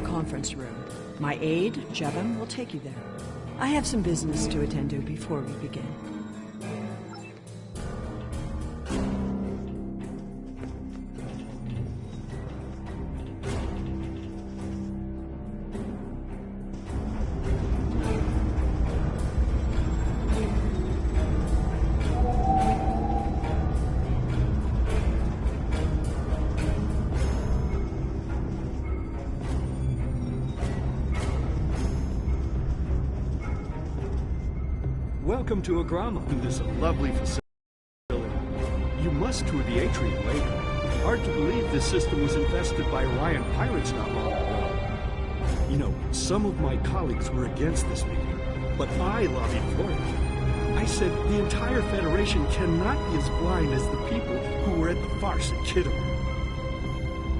conference room. My aide, Jevon, will take you there. I have some business to attend to before we begin. Welcome to Agrama. It is a lovely facility. You must tour the atrium later. Hard to believe this system was infested by Orion pirates not long ago. You know, some of my colleagues were against this meeting, but I lobbied for it. I said the entire Federation cannot be as blind as the people who were at the farce at Kittim.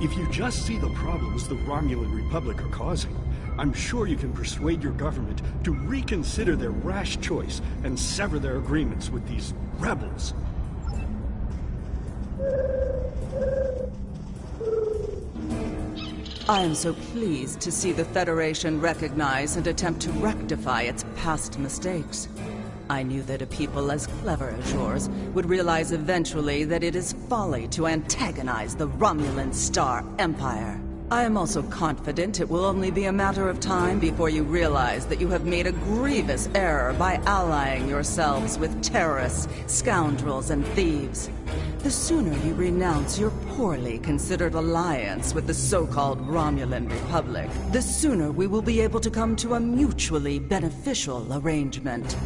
If you just see the problems the Romulan Republic are causing, I'm sure you can persuade your government to reconsider their rash choice and sever their agreements with these rebels. I am so pleased to see the Federation recognize and attempt to rectify its past mistakes. I knew that a people as clever as yours would realize eventually that it is folly to antagonize the Romulan Star Empire. I am also confident it will only be a matter of time before you realize that you have made a grievous error by allying yourselves with terrorists, scoundrels, and thieves. The sooner you renounce your poorly considered alliance with the so-called Romulan Republic, the sooner we will be able to come to a mutually beneficial arrangement.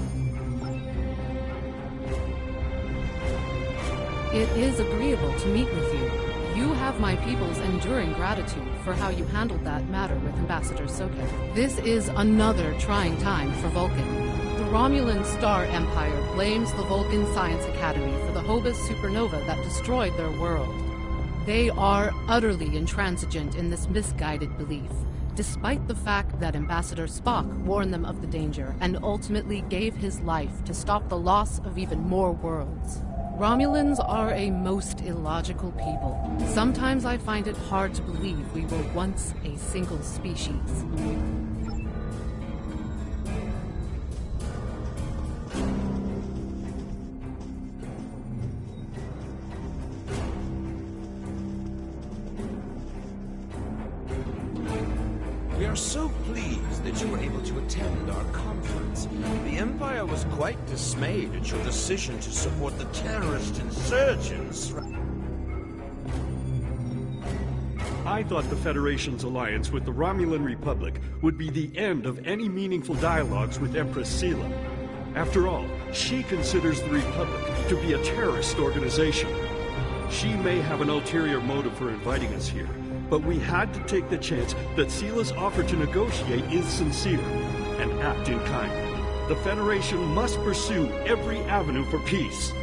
It is agreeable to meet with you. You have my people's enduring gratitude for how you handled that matter with Ambassador Soket. This is another trying time for Vulcan. The Romulan Star Empire blames the Vulcan Science Academy for the Hobus supernova that destroyed their world. They are utterly intransigent in this misguided belief, despite the fact that Ambassador Spock warned them of the danger and ultimately gave his life to stop the loss of even more worlds. Romulans are a most illogical people. Sometimes I find it hard to believe we were once a single species. We are so pleased that you were able to attend our conference. The Empire was quite dismayed at your decision to support the terrorist insurgents. I thought the Federation's alliance with the Romulan Republic would be the end of any meaningful dialogues with Empress Sela. After all, she considers the Republic to be a terrorist organization. She may have an ulterior motive for inviting us here, but we had to take the chance that Sela's offer to negotiate is sincere and act in kind. The Federation must pursue every avenue for peace.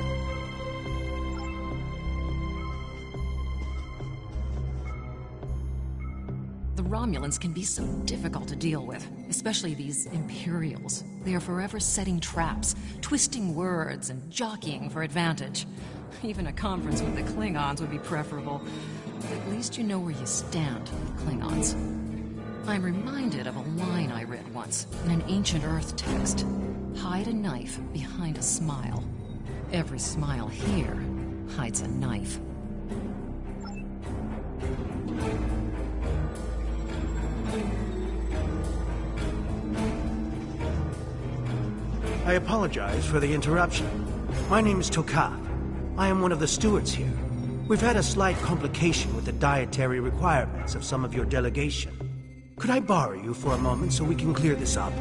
The Romulans can be so difficult to deal with, especially these Imperials. They are forever setting traps, twisting words, and jockeying for advantage. Even a conference with the Klingons would be preferable. At least you know where you stand with Klingons. I'm reminded of a line I read once in an ancient Earth text. Hide a knife behind a smile. Every smile here hides a knife. I apologize for the interruption. My name is Tokath. I am one of the stewards here. We've had a slight complication with the dietary requirements of some of your delegation. Could I borrow you for a moment so we can clear this up?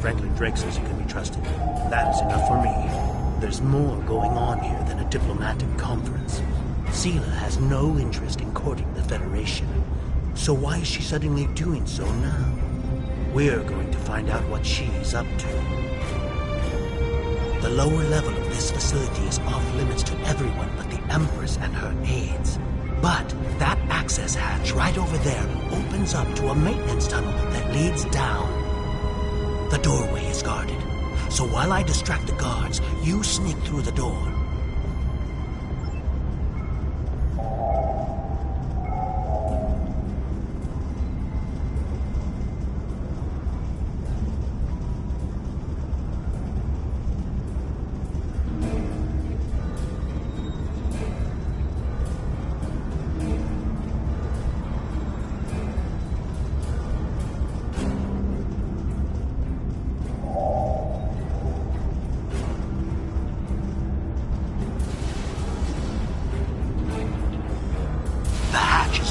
Franklin Drake says you can be trusted. That is enough for me. There's more going on here than a diplomatic conference. Sela has no interest in courting the Federation. So why is she suddenly doing so now? We're going to find out what she's up to. The lower level of this facility is off limits to everyone but the Empress and her aides. But that access hatch right over there opens up to a maintenance tunnel that leads down. The doorway is guarded, so while I distract the guards, you sneak through the door.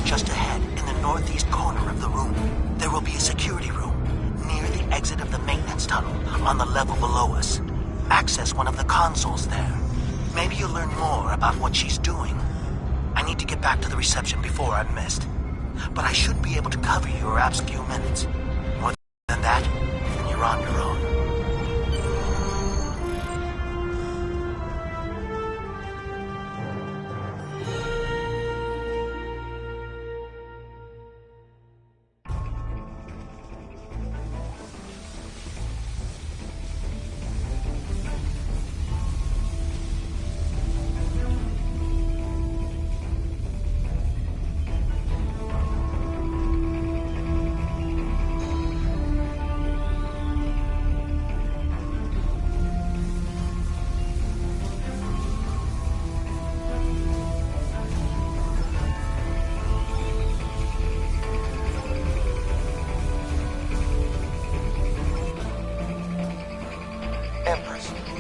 Just ahead, in the northeast corner of the room, there will be a security room near the exit of the maintenance tunnel on the level below us. Access one of the consoles there. Maybe you'll learn more about what she's doing. I need to get back to the reception before I'm missed. But I should be able to cover your perhaps a few minutes. More than that, and you're on your own.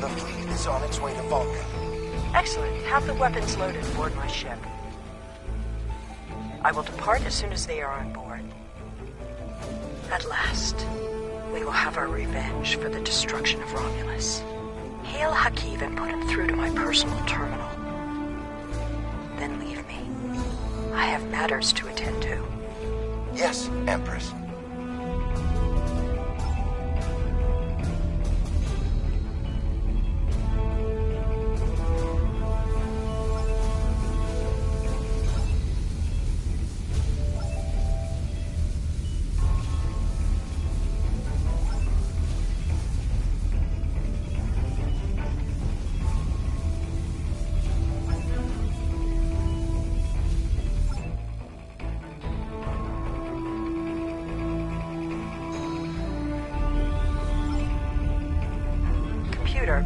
The fleet is on its way to Vulcan. Excellent. Have the weapons loaded aboard my ship. I will depart as soon as they are on board. At last, we will have our revenge for the destruction of Romulus. Hail Hakiv and put him through to my personal terminal. Then leave me. I have matters to attend to. Yes, Empress.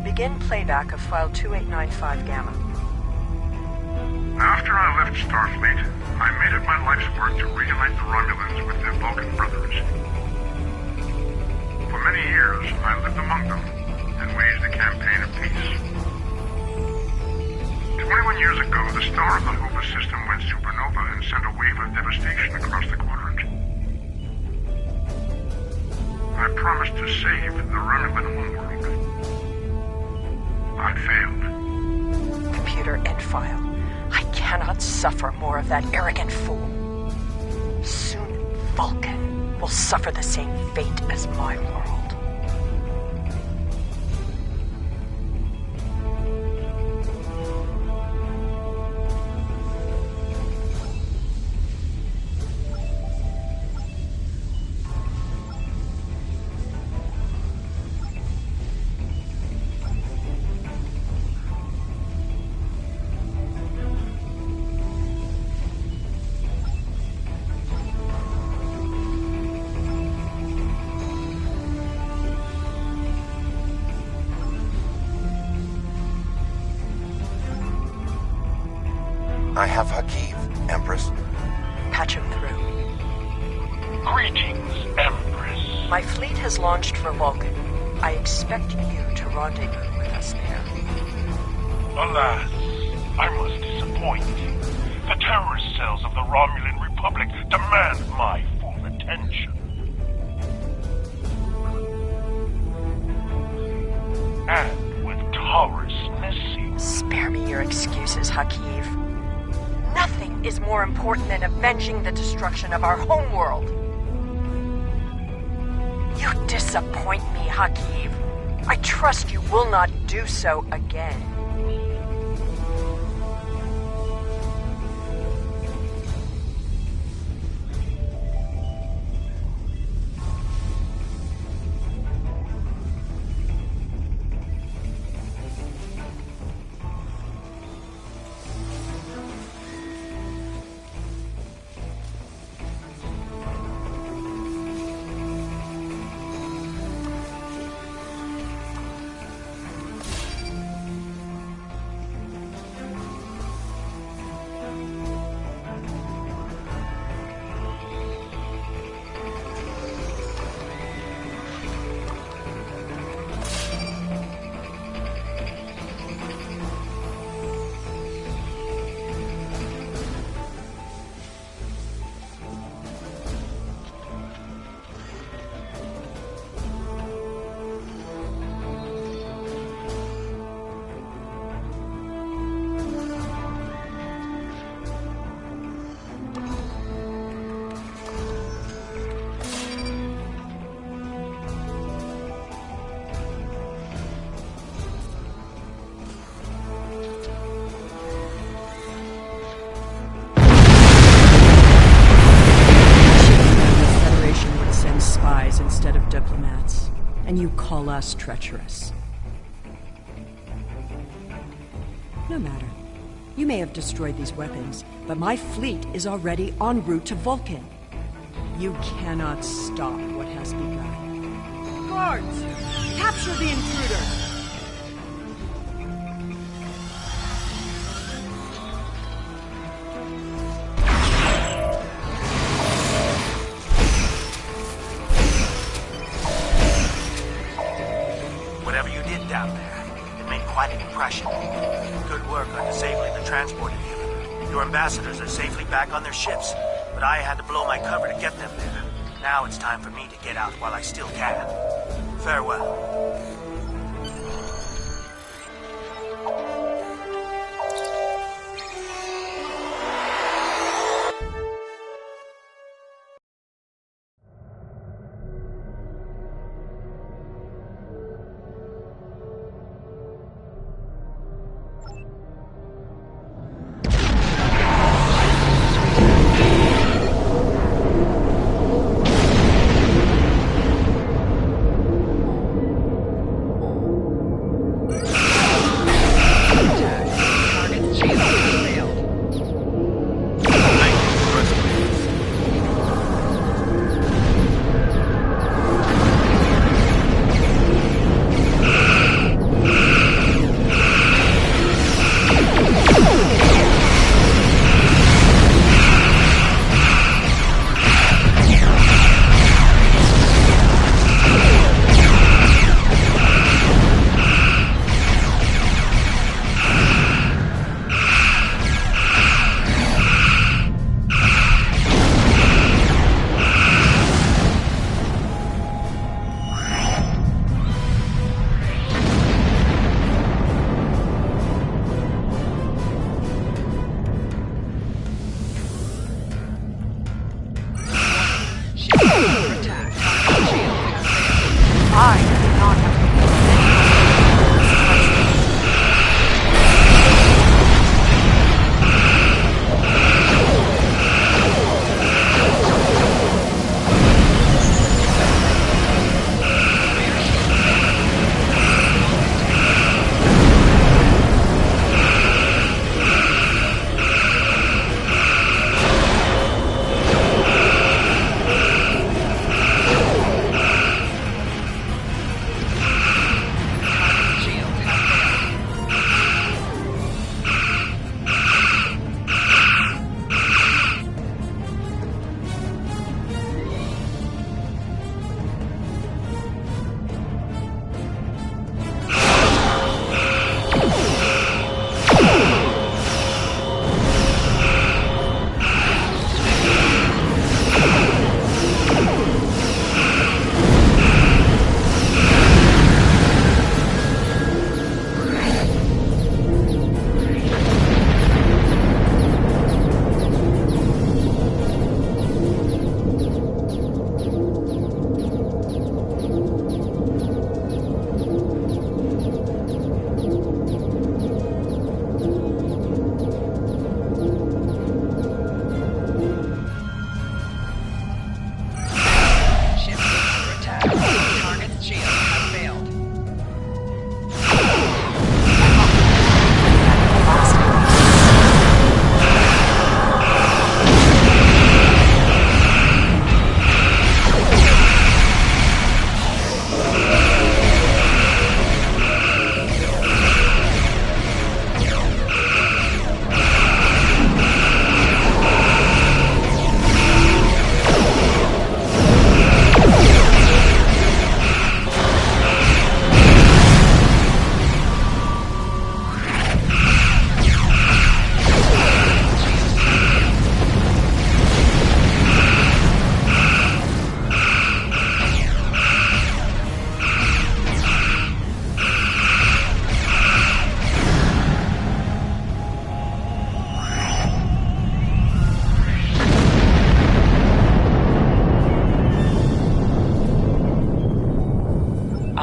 Begin playback of file 2895 Gamma. After I left Starfleet, I made it my life's work to reunite the Romulans with their Vulcan brothers. For many years, I lived among them and waged a campaign of peace. 21 years ago, the star of the Hoover system went supernova and sent a wave of devastation across the quadrant. I promised to save the Romulan homeworld. I failed. Computer end file. I cannot suffer more of that arrogant fool. Soon Vulcan will suffer the same fate as my world. I have Hakiv, Empress. Patch him through. Greetings, Empress. My fleet has launched for Vulcan. I expect you to rendezvous with us there. Alas, I must disappoint you. The terrorist cells of the Romulan Republic demand my full attention. excuses, Hakiv. Nothing is more important than avenging the destruction of our homeworld. You disappoint me, Hakiv. I trust you will not do so again. Instead of diplomats, and you call us treacherous. No matter. You may have destroyed these weapons, but my fleet is already en route to Vulcan. You cannot stop what has begun. Guards! Capture the intruder! Down there. It made quite an impression. Good work on disabling the transport inhibitor. Your ambassadors are safely back on their ships, but I had to blow my cover to get them there. Now it's time for me to get out while I still can. Farewell.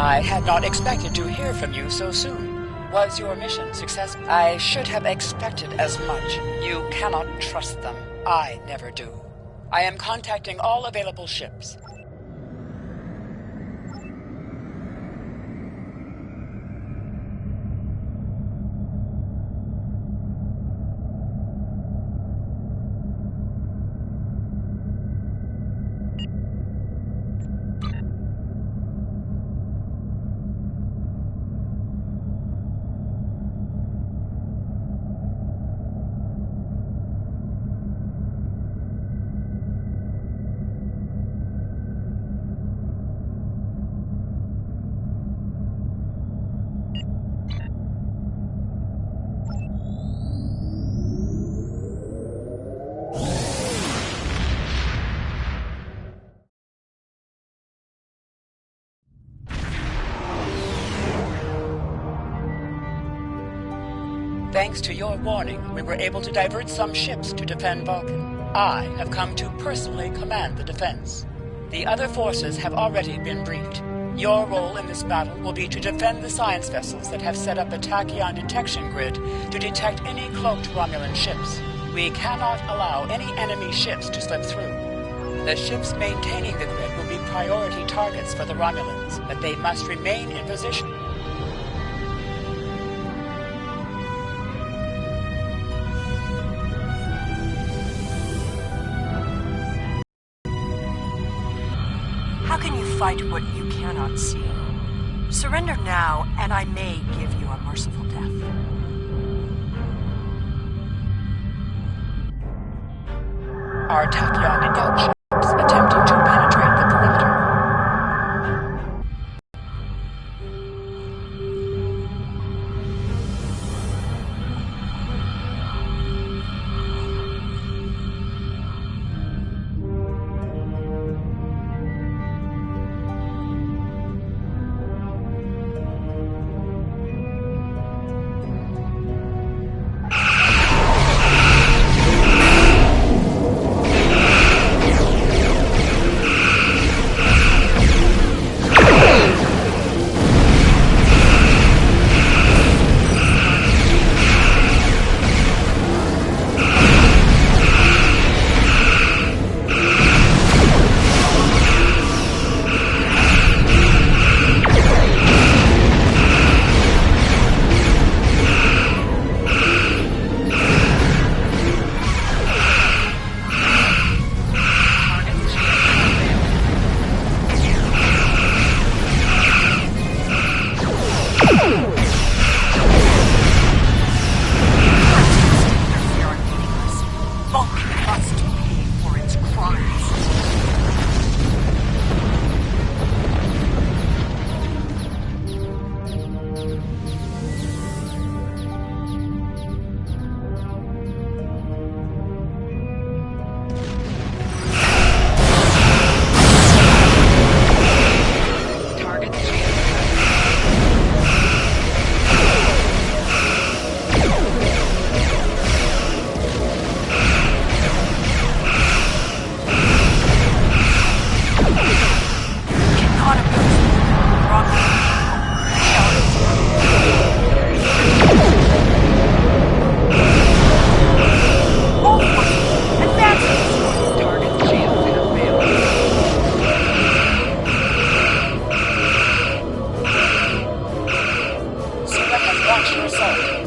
I had not expected to hear from you so soon. Was your mission successful? I should have expected as much. You cannot trust them. I never do. I am contacting all available ships. Thanks to your warning, we were able to divert some ships to defend Vulcan. I have come to personally command the defense. The other forces have already been briefed. Your role in this battle will be to defend the science vessels that have set up a tachyon detection grid to detect any cloaked Romulan ships. We cannot allow any enemy ships to slip through. The ships maintaining the grid will be priority targets for the Romulans, but they must remain in position. How can you fight what you cannot see? Surrender now, and I may give you a merciful death. Our tachyon detection ships attempting to penetrate the perimeter.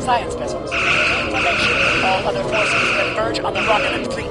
Science vessels. Maintain formation. All other forces converge on the Romulan fleet.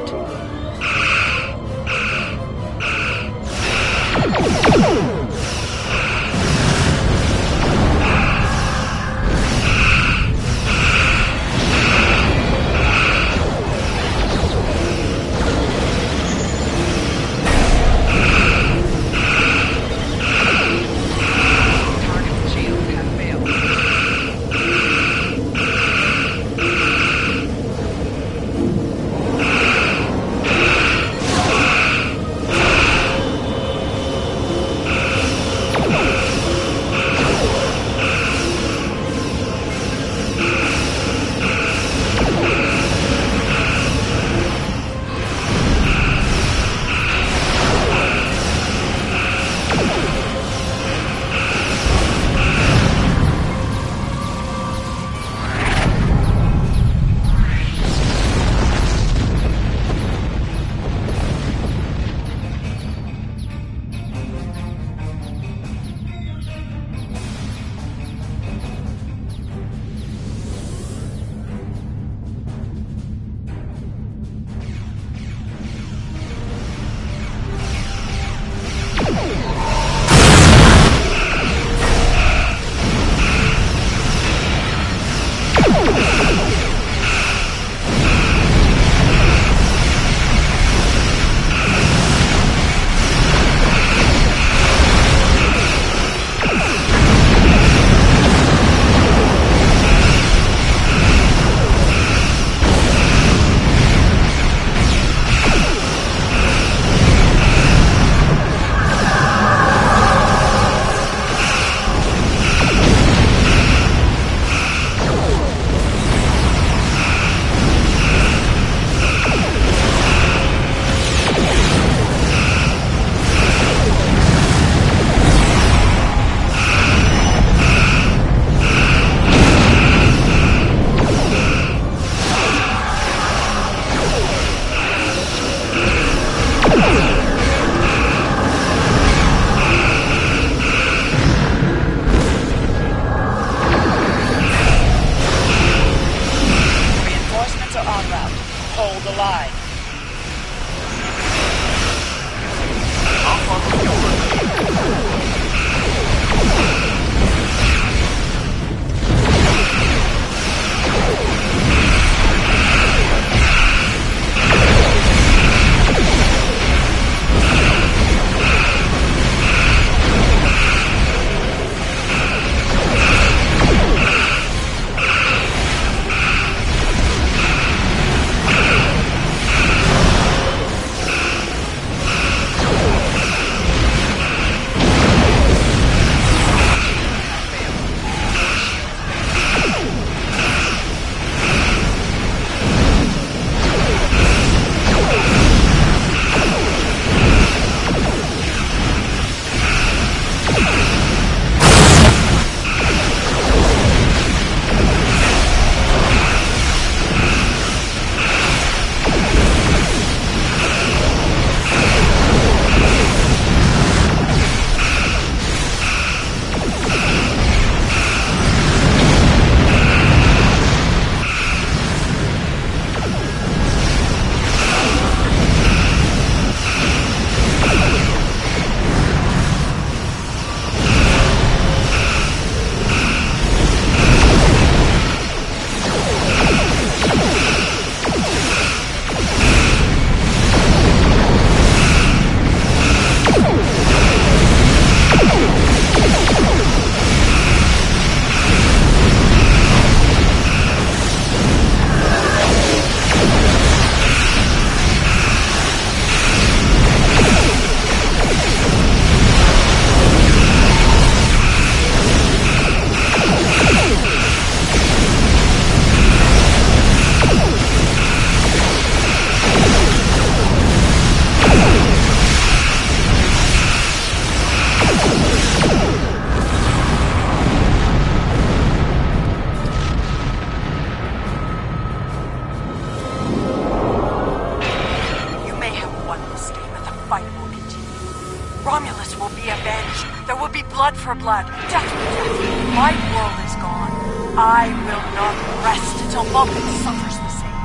Romulus will be avenged. There will be blood for blood, death for death. My world is gone. I will not rest until Vulcan suffers the same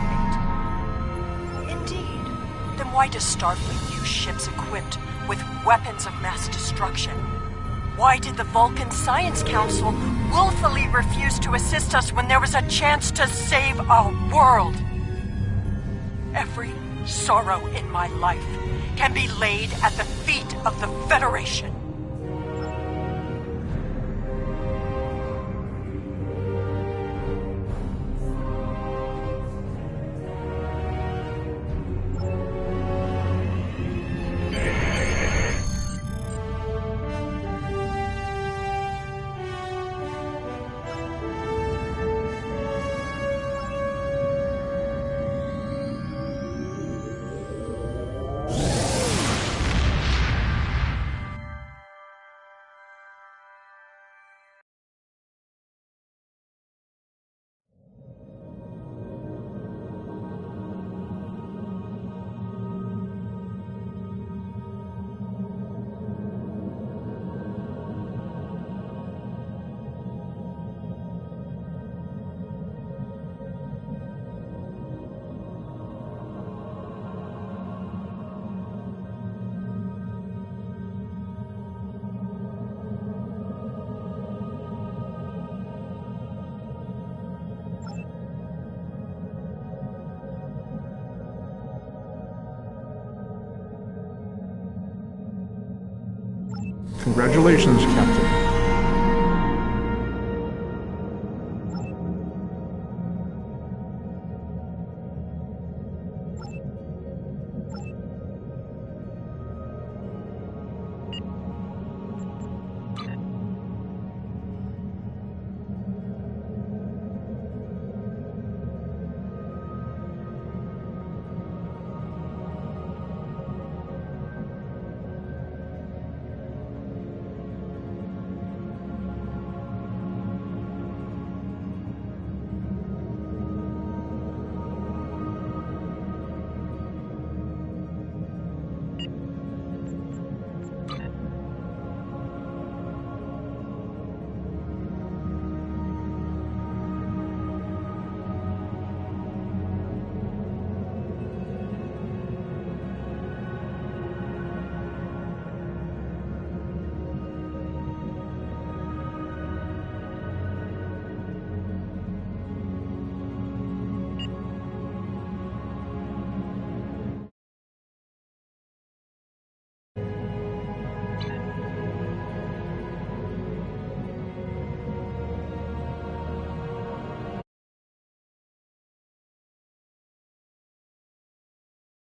fate. Indeed. Then why does Starfleet use ships equipped with weapons of mass destruction? Why did the Vulcan Science Council willfully refuse to assist us when there was a chance to save our world? Every sorrow in my life can be laid at the feet of the Federation. Congratulations, Captain.